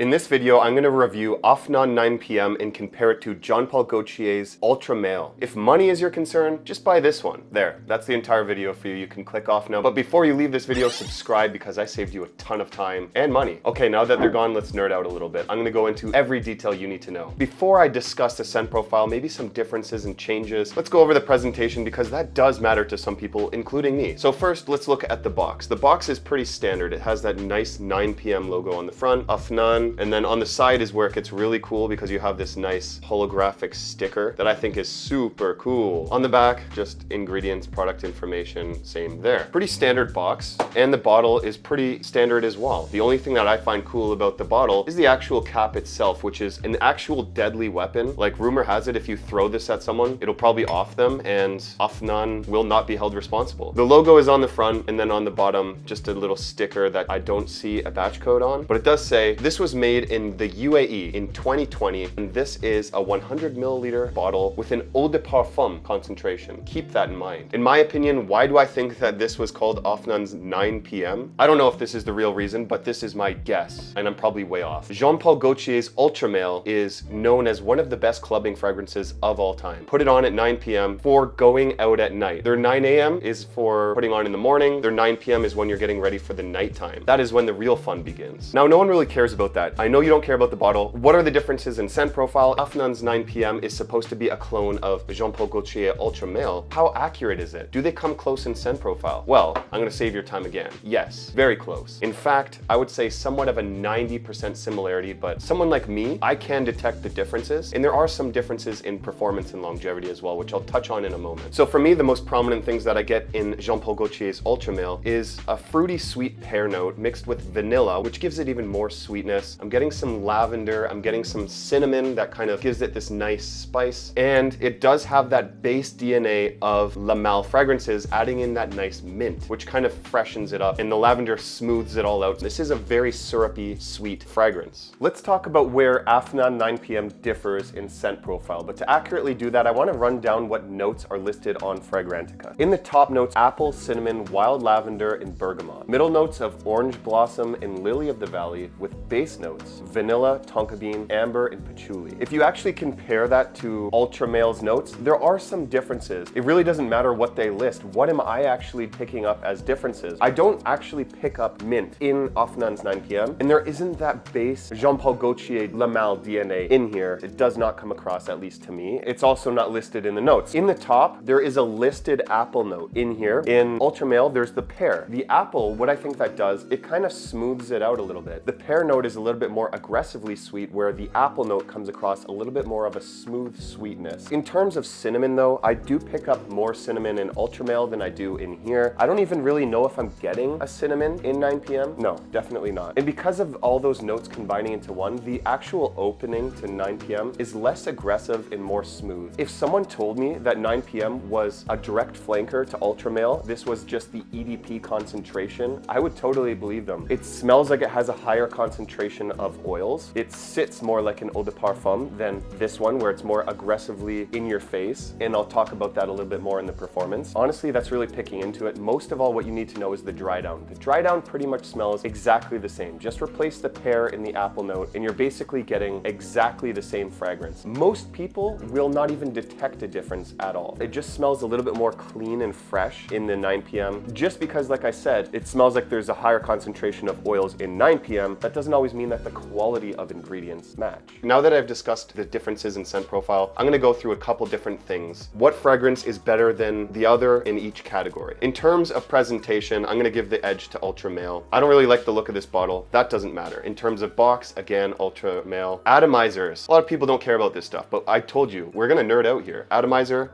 In this video, I'm going to review Afnan 9PM and compare it to Jean-Paul Gaultier's Ultra Male. If money is your concern, just buy this one. There, that's the entire video for you. You can click off now. But before you leave this video, subscribe because I saved you a ton of time and money. Okay, now that they're gone, let's nerd out a little bit. I'm going to go into every detail you need to know. Before I discuss the scent profile, maybe some differences and changes, let's go over the presentation because that does matter to some people, including me. So first, let's look at the box. The box is pretty standard. It has that nice 9PM logo on the front, Afnan, and then on the side is where it gets really cool because you have this nice holographic sticker that I think is super cool. On the back, just ingredients, product information, same there. Pretty standard box, and the bottle is pretty standard as well. The only thing that I find cool about the bottle is the actual cap itself, which is an actual deadly weapon. Like rumor has it, if you throw this at someone, it'll probably off them and Afnan will not be held responsible. The logo is on the front, and then on the bottom, just a little sticker that I don't see a batch code on, but it does say this was made in the UAE in 2020, and this is a 100 milliliter bottle with an eau de parfum concentration. Keep that in mind. In my opinion, why do I think that this was called Afnan's 9PM? I don't know if this is the real reason, but this is my guess, and I'm probably way off. Jean-Paul Gaultier's Ultra Male is known as one of the best clubbing fragrances of all time. Put it on at 9 PM for going out at night. Their 9 AM is for putting on in the morning. Their 9 PM is when you're getting ready for the nighttime. That is when the real fun begins. Now, no one really cares about that. I know you don't care about the bottle. What are the differences in scent profile? Afnan's 9PM is supposed to be a clone of Jean-Paul Gaultier Ultra Male. How accurate is it? Do they come close in scent profile? Well, I'm gonna save your time again. Yes, very close. In fact, I would say somewhat of a 90% similarity, but someone like me, I can detect the differences, and there are some differences in performance and longevity as well, which I'll touch on in a moment. So for me, the most prominent things that I get in Jean-Paul Gaultier's Ultra Male is a fruity sweet pear note mixed with vanilla, which gives it even more sweetness. I'm getting some lavender, I'm getting some cinnamon that kind of gives it this nice spice, and it does have that base DNA of La Male fragrances, adding in that nice mint, which kind of freshens it up, and the lavender smooths it all out. This is a very syrupy, sweet fragrance. Let's talk about where Afnan 9PM differs in scent profile, but to accurately do that, I want to run down what notes are listed on Fragrantica. In the top notes, apple, cinnamon, wild lavender, and bergamot. Middle notes of orange blossom and lily of the valley, with base notes, vanilla, tonka bean, amber, and patchouli. If you actually compare that to Ultra Male's notes, there are some differences. It really doesn't matter what they list. What am I actually picking up as differences? I don't actually pick up mint in Afnan's 9PM, and there isn't that base Jean-Paul Gaultier La Male DNA in here. It does not come across, at least to me. It's also not listed in the notes. In the top, there is a listed apple note in here. In Ultra Male, there's the pear. The apple, what I think that does, it kind of smooths it out a little bit. The pear note is a little bit more aggressively sweet, where the apple note comes across a little bit more of a smooth sweetness. In terms of cinnamon though, I do pick up more cinnamon in Ultra Male than I do in here. I don't even really know if I'm getting a cinnamon in 9PM. No, definitely not. And because of all those notes combining into one, the actual opening to 9PM is less aggressive and more smooth. If someone told me that 9PM was a direct flanker to Ultra Male, this was just the EDP concentration, I would totally believe them. It smells like it has a higher concentration of oils. It sits more like an eau de parfum than this one, where it's more aggressively in your face, and I'll talk about that a little bit more in the performance. Honestly, that's really picking into it. Most of all, what you need to know is the dry down. The dry down pretty much smells exactly the same. Just replace the pear in the apple note, and you're basically getting exactly the same fragrance. Most people will not even detect a difference at all. It just smells a little bit more clean and fresh in the 9PM, just because, like I said, it smells like there's a higher concentration of oils in 9PM. That doesn't always mean that the quality of ingredients match. Now that I've discussed the differences in scent profile, I'm gonna go through a couple different things. What fragrance is better than the other in each category? In terms of presentation, I'm gonna give the edge to Ultra Male. I don't really like the look of this bottle. That doesn't matter. In terms of box, again, Ultra Male. Atomizers. A lot of people don't care about this stuff, but I told you, we're gonna nerd out here. Atomizer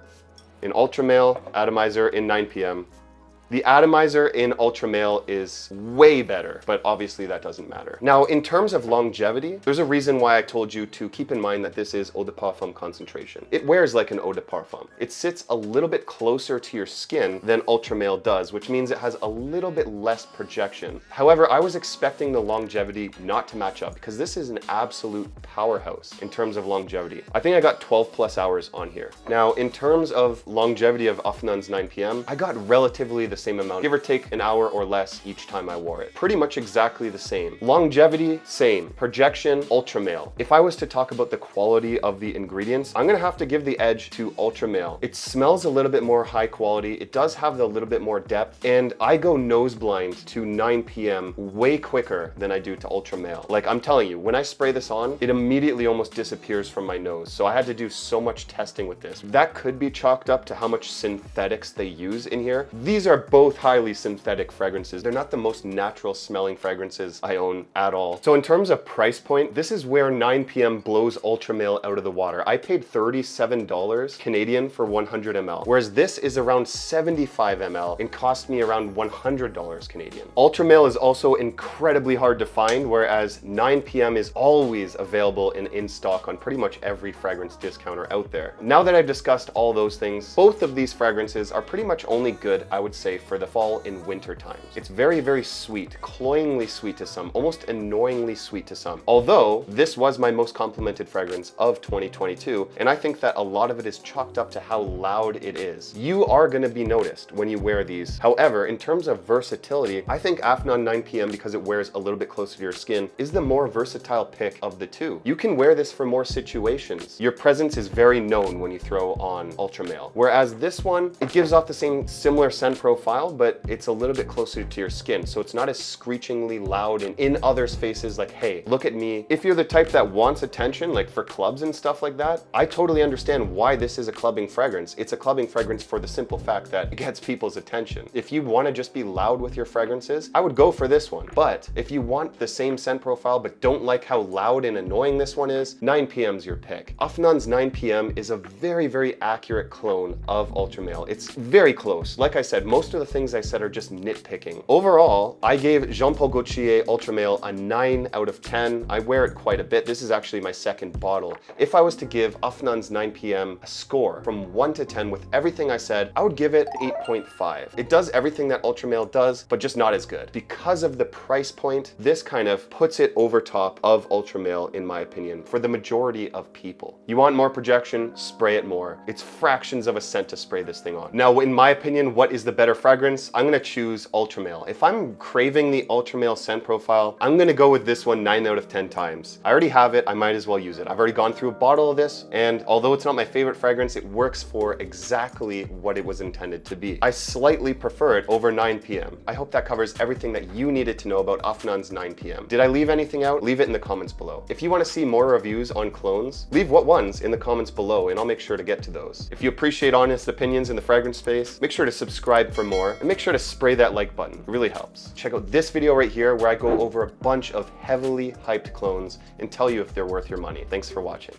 in Ultra Male, atomizer in 9PM. The atomizer in Ultra Male is way better, but obviously that doesn't matter. Now, in terms of longevity, there's a reason why I told you to keep in mind that this is eau de parfum concentration. It wears like an eau de parfum. It sits a little bit closer to your skin than Ultra Male does, which means it has a little bit less projection. However, I was expecting the longevity not to match up because this is an absolute powerhouse in terms of longevity. I think I got 12 plus hours on here. Now, in terms of longevity of Afnan's 9PM, I got relatively the the same amount, give or take an hour or less each time I wore it. Pretty much exactly the same. Longevity, same. Projection, Ultra Male. If I was to talk about the quality of the ingredients, I'm gonna have to give the edge to Ultra Male. It smells a little bit more high quality, it does have a little bit more depth, and I go nose blind to 9PM way quicker than I do to Ultra Male. Like, I'm telling you, when I spray this on, it immediately almost disappears from my nose. So I had to do so much testing with this. That could be chalked up to how much synthetics they use in here. These are both highly synthetic fragrances. They're not the most natural smelling fragrances I own at all. So in terms of price point, this is where 9PM blows Ultra Male out of the water. I paid $37 Canadian for 100 ml, whereas this is around 75 ml and cost me around $100 Canadian. Ultra Male is also incredibly hard to find, whereas 9PM is always available and in stock on pretty much every fragrance discounter out there. Now that I've discussed all those things, both of these fragrances are pretty much only good, I would say, for the fall and winter times. It's very, very sweet, cloyingly sweet to some, almost annoyingly sweet to some. Although this was my most complimented fragrance of 2022, and I think that a lot of it is chalked up to how loud it is. You are gonna be noticed when you wear these. However, in terms of versatility, I think Afnan 9PM, because it wears a little bit closer to your skin, is the more versatile pick of the two. You can wear this for more situations. Your presence is very known when you throw on Ultra Male. Whereas this one, it gives off the same similar scent profile, but it's a little bit closer to your skin. So it's not as screechingly loud and in others' faces like, hey, look at me. If you're the type that wants attention, like for clubs and stuff like that, I totally understand why this is a clubbing fragrance. It's a clubbing fragrance for the simple fact that it gets people's attention. If you want to just be loud with your fragrances, I would go for this one. But if you want the same scent profile but don't like how loud and annoying this one is, 9PM's your pick. Afnan's 9PM is a very, very accurate clone of Ultra Male. It's very close. Like I said, most of the things I said are just nitpicking. Overall, I gave Jean Paul Gaultier Ultra Male a 9 out of 10. I wear it quite a bit. This is actually my second bottle. If I was to give Afnan's 9PM a score from 1 to 10 with everything I said, I would give it 8.5. It does everything that Ultra Male does, but just not as good. Because of the price point, this kind of puts it over top of Ultra Male, in my opinion, for the majority of people. You want more projection? Spray it more. It's fractions of a cent to spray this thing on. Now, in my opinion, what is the better fragrance? I'm gonna choose Ultra Male. If I'm craving the Ultra Male scent profile, I'm gonna go with this one 9 out of 10 times. I already have it, I might as well use it. I've already gone through a bottle of this, and although it's not my favorite fragrance, it works for exactly what it was intended to be. I slightly prefer it over 9PM. I hope that covers everything that you needed to know about Afnan's 9PM. Did I leave anything out? Leave it in the comments below. If you want to see more reviews on clones, leave what ones in the comments below and I'll make sure to get to those. If you appreciate honest opinions in the fragrance space, make sure to subscribe for more and make sure to spray that like button. It really helps. Check out this video right here where I go over a bunch of heavily hyped clones and tell you if they're worth your money. Thanks for watching.